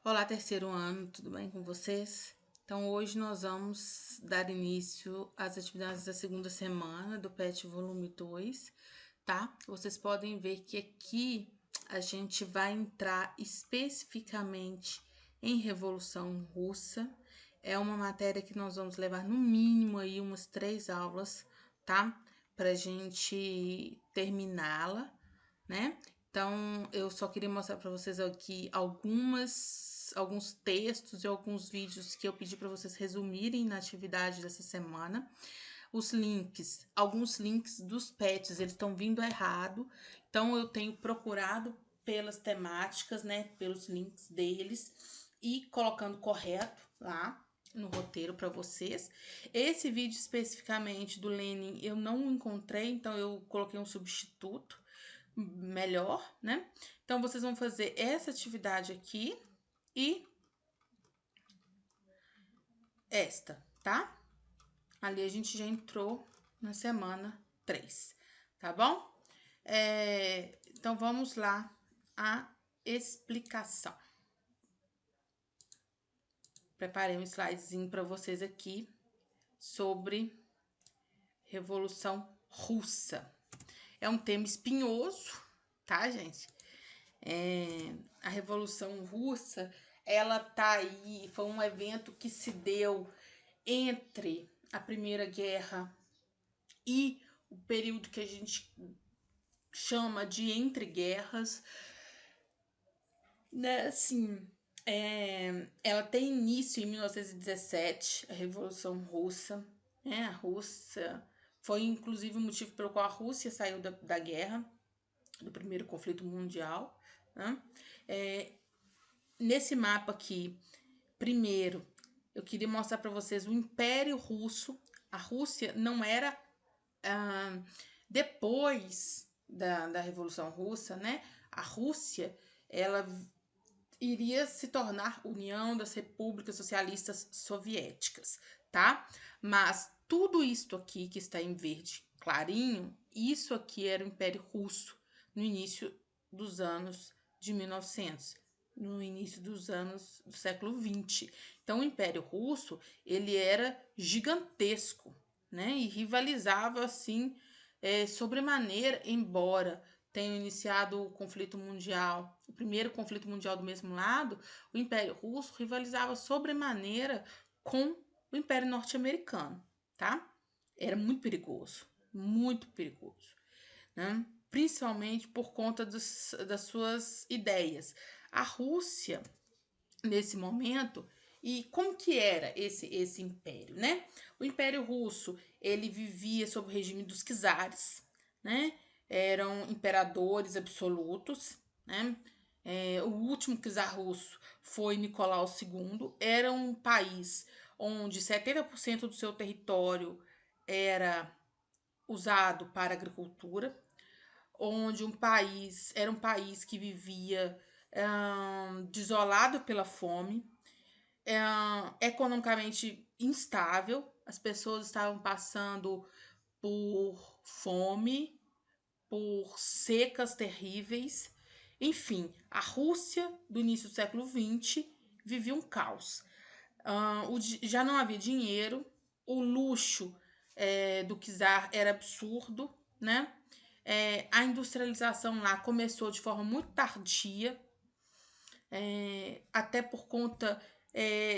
Olá, terceiro ano, tudo bem com vocês? Então, hoje nós vamos dar início às atividades da segunda semana do PET Volume 2, tá? Vocês podem ver que aqui a gente vai entrar especificamente em Revolução Russa. É uma matéria que nós vamos levar no mínimo aí umas 3 aulas, tá? Pra gente terminá-la, né? Então, eu só queria mostrar para vocês aqui alguns textos e alguns vídeos que eu pedi para vocês resumirem na atividade dessa semana. Os links, alguns links dos PETs, eles estão vindo errado. Então, eu tenho procurado pelas temáticas, né, pelos links deles e colocando correto lá no roteiro para vocês. Esse vídeo especificamente do Lenin eu não encontrei, então eu coloquei um substituto melhor, né? Então, vocês vão fazer essa atividade aqui e esta, tá? Ali a gente já entrou na semana 3, tá bom? Então, vamos lá a explicação. Preparei um slidezinho para vocês aqui sobre Revolução Russa. É um tema espinhoso, tá, gente? A Revolução Russa, ela tá aí, foi um evento que se deu entre a Primeira Guerra e o período que a gente chama de entre guerras, né? Assim, ela tem início em 1917, a Revolução Russa, né? A Rússia foi inclusive o motivo pelo qual a Rússia saiu da guerra, do primeiro conflito mundial, né? Nesse mapa aqui, primeiro, eu queria mostrar para vocês o Império Russo. A Rússia não era depois da Revolução Russa, né? A Rússia, ela iria se tornar União das Repúblicas Socialistas Soviéticas, tá? Mas tudo isto aqui que está em verde clarinho, isso aqui era o Império Russo no início dos anos de 1900, no início dos anos do século 20. Então, o Império Russo, ele era gigantesco, né? E rivalizava, assim, sobremaneira, embora tenham iniciado o conflito mundial, o primeiro conflito mundial do mesmo lado, o Império Russo rivalizava sobremaneira com o Império Norte-Americano, tá? Era muito perigoso, né? Principalmente por conta das suas ideias. A Rússia, nesse momento, e como que era esse império, né? O Império Russo, ele vivia sob o regime dos czares, né? Eram imperadores absolutos, né? O último czar russo foi Nicolau II. Era um país onde 70% do seu território era usado para agricultura, onde era um país que vivia desolado pela fome, economicamente instável, as pessoas estavam passando por fome, por secas terríveis. Enfim, a Rússia do início do século XX vivia um caos. Já não havia dinheiro, o luxo do czar era absurdo, né? A industrialização lá começou de forma muito tardia, até por conta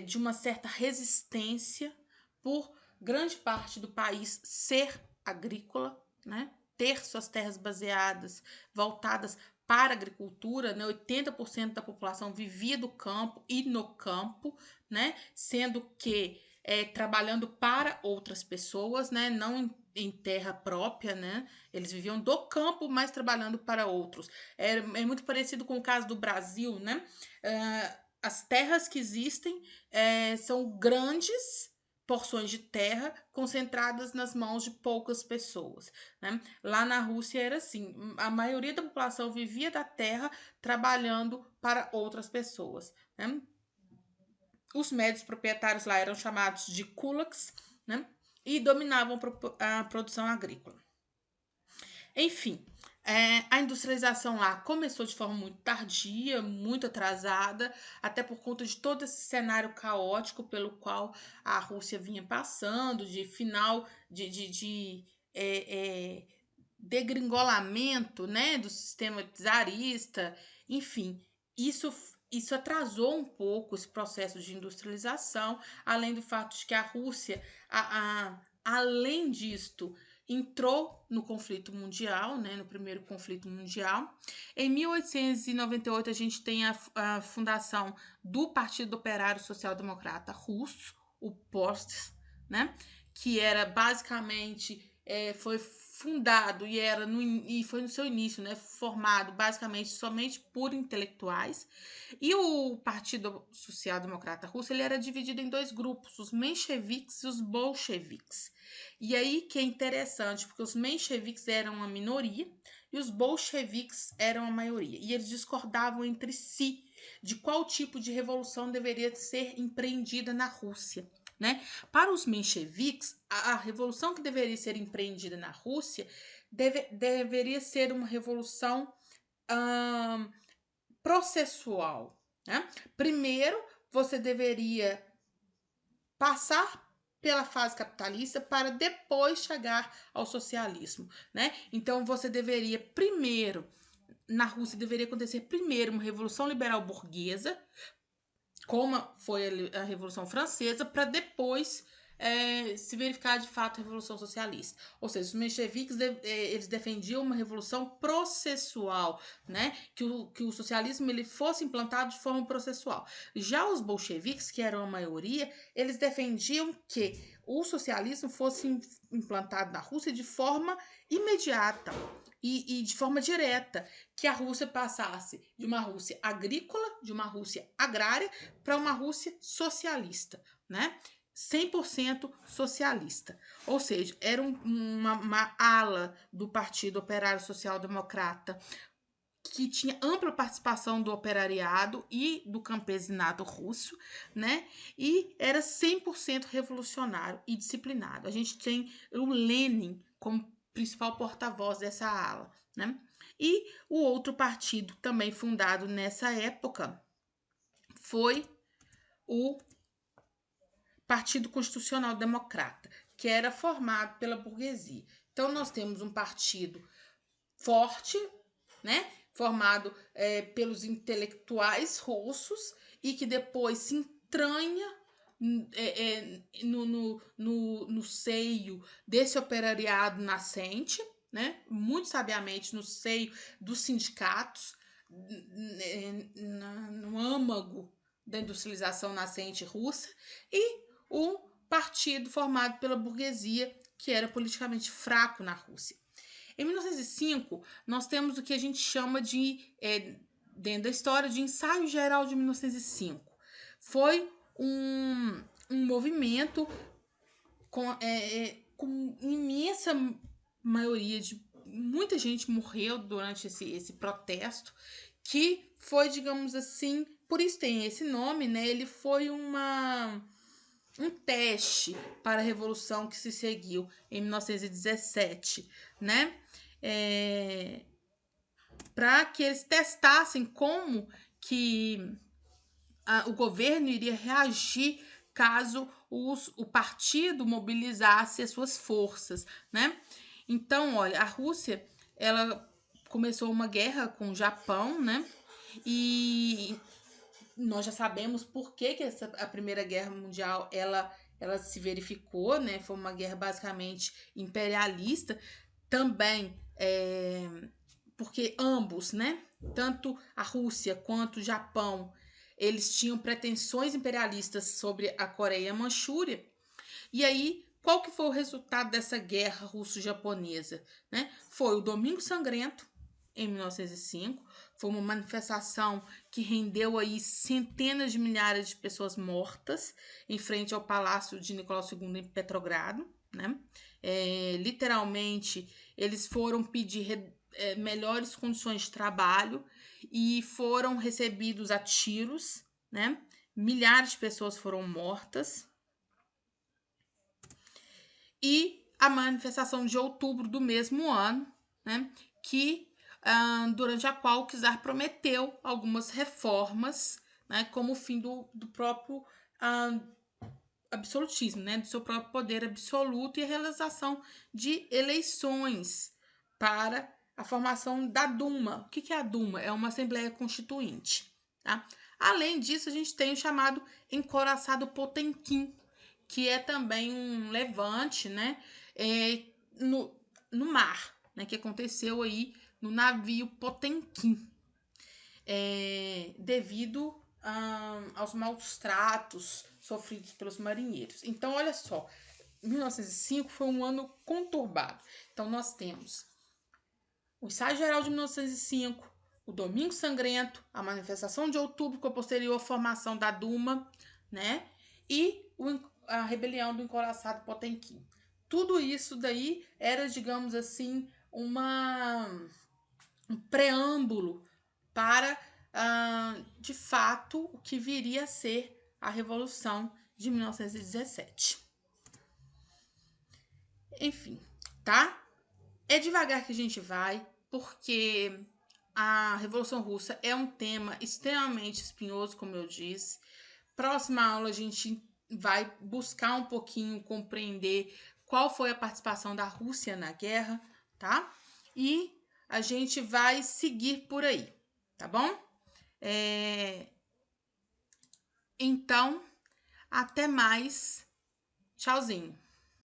de uma certa resistência por grande parte do país ser agrícola, né? Ter suas terras baseadas, voltadas para a agricultura, né? 80% da população vivia do campo e no campo, né? Sendo que trabalhando para outras pessoas, né? Não em terra própria, né? Eles viviam do campo, mas trabalhando para outros. É muito parecido com o caso do Brasil, né? As terras que existem são grandes porções de terra concentradas nas mãos de poucas pessoas, né? Lá na Rússia era assim, a maioria da população vivia da terra trabalhando para outras pessoas, né? Os médios proprietários lá eram chamados de kulaks, né? E dominavam a produção agrícola. Enfim, A industrialização lá começou de forma muito tardia, muito atrasada, até por conta de todo esse cenário caótico pelo qual a Rússia vinha passando, de final de degringolamento, né, do sistema czarista, enfim, isso, isso atrasou um pouco esse processo de industrialização, além do fato de que a Rússia, além disto, entrou no conflito mundial, né, no primeiro conflito mundial. Em 1898, a gente tem a fundação do Partido Operário Social Democrata Russo, o POST, né, que era basicamente, foi fundado e foi no seu início, né, formado basicamente somente por intelectuais. E o Partido Social Democrata Russo ele era dividido em dois grupos, os mencheviques e os bolcheviques. E aí que é interessante, porque os mencheviques eram uma minoria e os bolcheviques eram a maioria. E eles discordavam entre si de qual tipo de revolução deveria ser empreendida na Rússia. Né? Para os mencheviques, a revolução que deveria ser empreendida na Rússia deveria ser uma revolução processual. Né? Primeiro, você deveria passar pela fase capitalista para depois chegar ao socialismo, né? Então você deveria primeiro, na Rússia deveria acontecer primeiro uma revolução liberal burguesa, como foi a Revolução Francesa, para depois se verificar de fato a Revolução Socialista. Ou seja, os mencheviques eles defendiam uma revolução processual, né? Que o socialismo ele fosse implantado de forma processual. Já os bolcheviques, que eram a maioria, eles defendiam que o socialismo fosse implantado na Rússia de forma imediata. E de forma direta, que a Rússia passasse de uma Rússia agrícola, de uma Rússia agrária, para uma Rússia socialista, né? 100% socialista. Ou seja, era uma ala do Partido Operário Social Democrata que tinha ampla participação do operariado e do campesinato russo, né? E era 100% revolucionário e disciplinado. A gente tem o Lenin como principal porta-voz dessa ala, né? E o outro partido também fundado nessa época foi o Partido Constitucional Democrata, que era formado pela burguesia. Então, nós temos um partido forte, né, formado pelos intelectuais russos e que depois se entranha no seio desse operariado nascente, né, muito sabiamente no seio dos sindicatos, no âmago da industrialização nascente russa, e o partido formado pela burguesia, que era politicamente fraco na Rússia. Em 1905, nós temos o que a gente chama de, dentro da história, de Ensaio Geral de 1905. Foi um movimento com imensa maioria de muita gente morreu durante esse protesto, que foi, digamos assim, por isso tem esse nome, né? Ele foi um teste para a revolução que se seguiu em 1917, né? Para que eles testassem como que o governo iria reagir caso o partido mobilizasse as suas forças, né? Então, olha, a Rússia, ela começou uma guerra com o Japão, né? E nós já sabemos por que a Primeira Guerra Mundial ela se verificou, né? Foi uma guerra basicamente imperialista, também porque ambos, né? Tanto a Rússia quanto o Japão, eles tinham pretensões imperialistas sobre a Coreia e a Manchúria. E aí, qual que foi o resultado dessa guerra russo-japonesa? Né? Foi o Domingo Sangrento, em 1905. Foi uma manifestação que rendeu aí centenas de milhares de pessoas mortas em frente ao Palácio de Nicolau II em Petrogrado. Né? Literalmente, eles foram pedir melhores condições de trabalho e foram recebidos a tiros, né? Milhares de pessoas foram mortas. E a manifestação de outubro do mesmo ano, né? Que durante a qual o czar prometeu algumas reformas, né, como o fim do próprio absolutismo, né, do seu próprio poder absoluto e a realização de eleições para a formação da Duma. O que é a Duma? É uma Assembleia Constituinte. Tá? Além disso, a gente tem o chamado Encoraçado Potemkin, que é também um levante, né, no mar, né, que aconteceu aí no navio Potemkin, devido aos maus tratos sofridos pelos marinheiros. Então, olha só, 1905 foi um ano conturbado. Então, nós temos o ensaio geral de 1905, o Domingo Sangrento, a manifestação de outubro com a posterior formação da Duma, né? E a rebelião do Encoraçado Potemkin. Tudo isso daí era, digamos assim, um preâmbulo para, de fato, o que viria a ser a Revolução de 1917. Enfim, tá? É devagar que a gente vai, porque a Revolução Russa é um tema extremamente espinhoso, como eu disse. Próxima aula a gente vai buscar um pouquinho compreender qual foi a participação da Rússia na guerra, tá? E a gente vai seguir por aí, tá bom? Então, até mais. Tchauzinho.